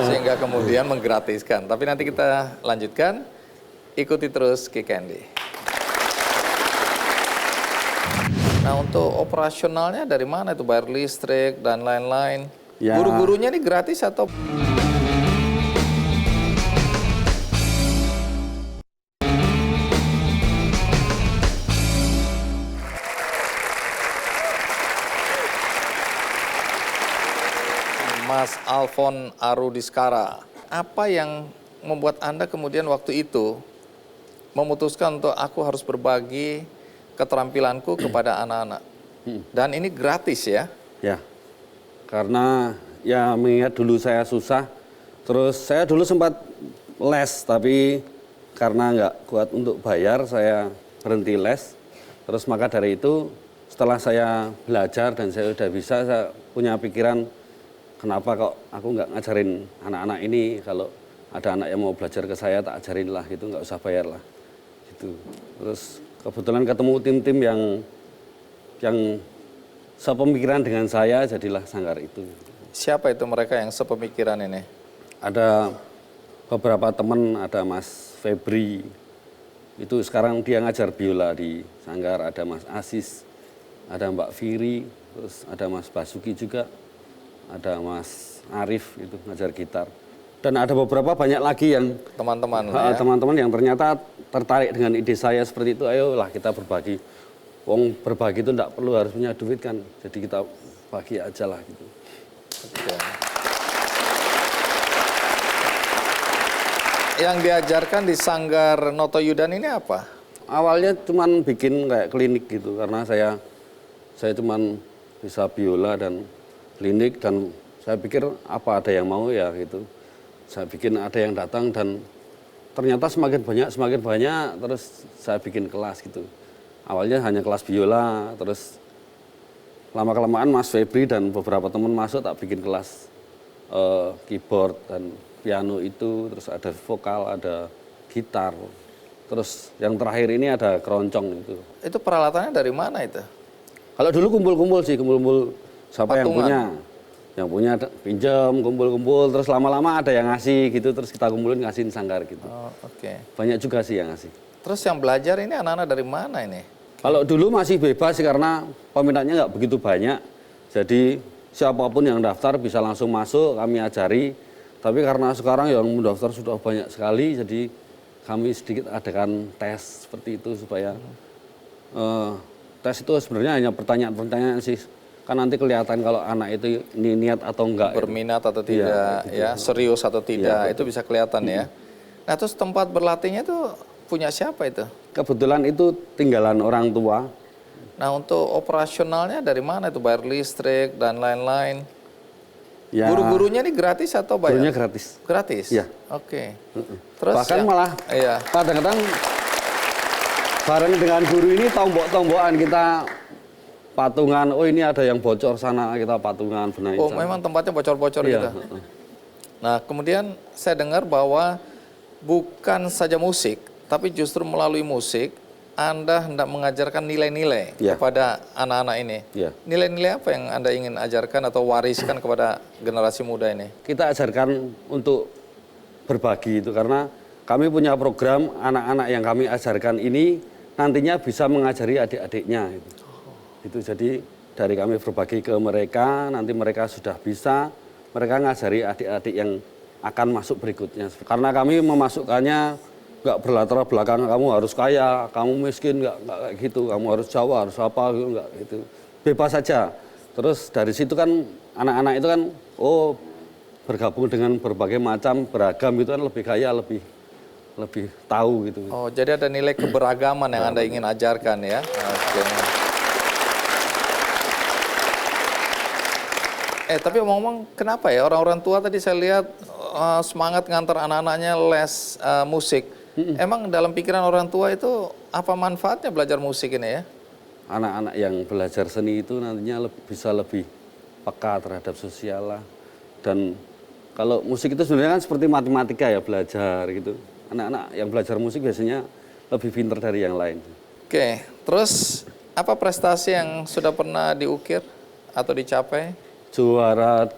sehingga kemudian menggratiskan. Tapi nanti kita lanjutkan, ikuti terus Ki Candy. Nah, untuk operasionalnya dari mana itu, bayar listrik dan lain-lain? Ya. Guru-gurunya ini gratis atau? Mas Alfon Arudiskara, apa yang membuat Anda kemudian waktu itu memutuskan untuk aku harus berbagi keterampilanku kepada anak-anak? Dan ini gratis ya? Ya, karena ya mengingat dulu saya susah, terus saya dulu sempat les, tapi karena nggak kuat untuk bayar, saya berhenti les. Terus maka dari itu, setelah saya belajar dan saya udah bisa, saya punya pikiran, kenapa kok aku nggak ngajarin anak-anak ini, kalau ada anak yang mau belajar ke saya, tak ajarin lah gitu, nggak usah bayar lah. Gitu. Terus kebetulan ketemu tim-tim yang sepemikiran dengan saya, jadilah Sanggar itu. Siapa itu mereka yang sepemikiran ini? Ada beberapa teman, ada Mas Febri, itu sekarang dia ngajar biola di Sanggar, ada Mas Asis, ada Mbak Firi, terus ada Mas Basuki juga, ada Mas Arif itu ngajar gitar. Dan ada beberapa banyak lagi yang Teman-teman lah ya? teman-teman yang ternyata tertarik dengan ide saya seperti itu, ayolah kita berbagi. Wong berbagi itu enggak perlu harus punya duit kan, jadi kita bagi aja lah gitu. Oke. Yang diajarkan di Sanggar Noto Yudan ini apa? Awalnya cuman bikin kayak klinik gitu, karena saya cuman bisa biola dan klinik, dan saya pikir apa ada yang mau ya gitu. Saya bikin ada yang datang dan ternyata semakin banyak, terus saya bikin kelas gitu. Awalnya hanya kelas biola, terus lama-kelamaan Mas Febri dan beberapa teman masuk, tak bikin kelas keyboard dan piano itu, terus ada vokal, ada gitar. Terus yang terakhir ini ada keroncong itu. Itu peralatannya dari mana itu? Kalau dulu kumpul-kumpul sih, kumpul-kumpul siapa yang Patungan. punya. Yang punya pinjam, kumpul-kumpul, terus lama-lama ada yang ngasih gitu, terus kita kumpulin ngasihin Sanggar gitu. Oh, oke. Banyak juga sih yang ngasih. Terus yang belajar ini anak-anak dari mana ini? Kalau dulu masih bebas sih karena peminatnya nggak begitu banyak. Jadi siapapun yang daftar bisa langsung masuk, kami ajari. Tapi karena sekarang yang mendaftar sudah banyak sekali, jadi kami sedikit adakan tes seperti itu supaya tes itu sebenarnya hanya pertanyaan-pertanyaan sih. Kan nanti kelihatan kalau anak itu niat atau enggak. Berminat atau tidak, ya, serius atau tidak, itu bisa kelihatan ya. Nah terus tempat berlatihnya itu punya siapa itu? Kebetulan itu tinggalan orang tua. Nah untuk operasionalnya dari mana itu? Bayar listrik dan lain-lain? Ya, Guru-gurunya ini gratis atau bayar? gurunya gratis. Gratis? Iya. Oke. Terus Bahkan malah kadang-kadang bareng dengan guru ini tombok-tombokan kita patungan. Oh ini ada yang bocor sana, kita patungan benahi. Oh memang tempatnya bocor-bocor gitu. Nah kemudian saya dengar bahwa bukan saja musik, tapi justru melalui musik Anda hendak mengajarkan nilai-nilai kepada anak-anak ini. Nilai-nilai apa yang Anda ingin ajarkan atau wariskan kepada generasi muda ini? Kita ajarkan untuk berbagi itu karena kami punya program anak-anak yang kami ajarkan ini nantinya bisa mengajari adik-adiknya. Itu jadi dari kami berbagi ke mereka, nanti mereka sudah bisa, mereka ngajari adik-adik yang akan masuk berikutnya. Karena kami memasukkannya nggak berlatar belakang kamu harus kaya, kamu miskin, nggak kayak gitu, kamu harus Jawa, harus apa gitu, nggak gitu. Bebas saja. Terus dari situ kan anak-anak itu kan, oh bergabung dengan berbagai macam beragam itu kan lebih kaya, lebih tahu gitu. Oh jadi ada nilai keberagaman yang Anda ingin ajarkan ya? Oke. Tapi ngomong kenapa ya orang-orang tua tadi saya lihat semangat ngantar anak-anaknya les musik. Emang dalam pikiran orang tua itu apa manfaatnya belajar musik ini ya? Anak-anak yang belajar seni itu nantinya bisa lebih peka terhadap sosial lah. Dan kalau musik itu sebenarnya kan seperti matematika ya, belajar gitu. Anak-anak yang belajar musik biasanya lebih pintar dari yang lain. Oke, terus apa prestasi yang sudah pernah diukir atau dicapai? Juara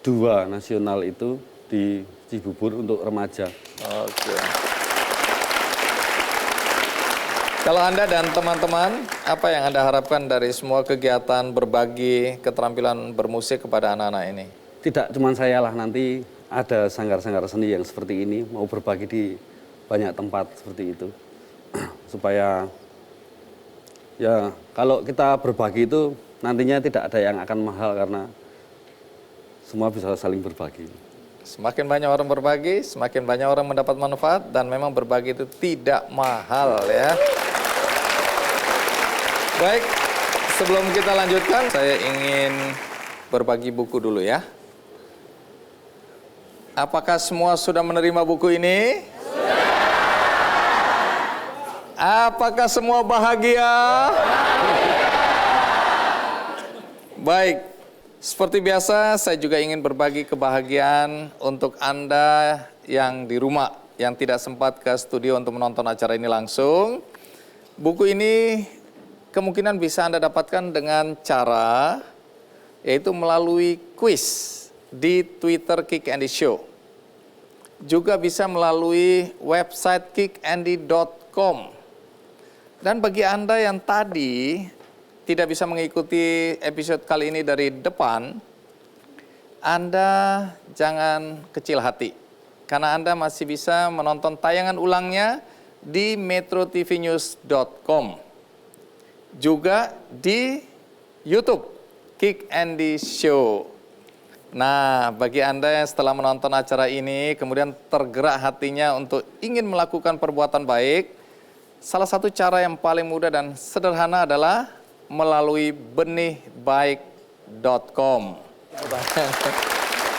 2 nasional itu di Cibubur untuk remaja. Oke. Kalau Anda dan teman-teman, apa yang Anda harapkan dari semua kegiatan berbagi keterampilan bermusik kepada anak-anak ini? Tidak cuma saya lah, nanti ada sanggar-sanggar seni yang seperti ini, mau berbagi di banyak tempat seperti itu. Supaya, ya kalau kita berbagi itu nantinya tidak ada yang akan mahal karena semua bisa saling berbagi. Semakin banyak orang berbagi, semakin banyak orang mendapat manfaat, dan memang berbagi itu tidak mahal ya. Baik, sebelum kita lanjutkan, saya ingin berbagi buku dulu ya. Apakah semua sudah menerima buku ini? Sudah. Apakah semua bahagia? Baik. Seperti biasa, saya juga ingin berbagi kebahagiaan untuk Anda yang di rumah, yang tidak sempat ke studio untuk menonton acara ini langsung. Buku ini kemungkinan bisa Anda dapatkan dengan cara, yaitu melalui kuis di Twitter Kick Andy Show. Juga bisa melalui website kickandy.com. Dan bagi Anda yang tadi tidak bisa mengikuti episode kali ini dari depan, Anda jangan kecil hati. Karena Anda masih bisa menonton tayangan ulangnya di metrotvnews.com. Juga di YouTube, Kick Andy Show. Nah, bagi Anda yang setelah menonton acara ini, kemudian tergerak hatinya untuk ingin melakukan perbuatan baik, salah satu cara yang paling mudah dan sederhana adalah melalui benihbaik.com.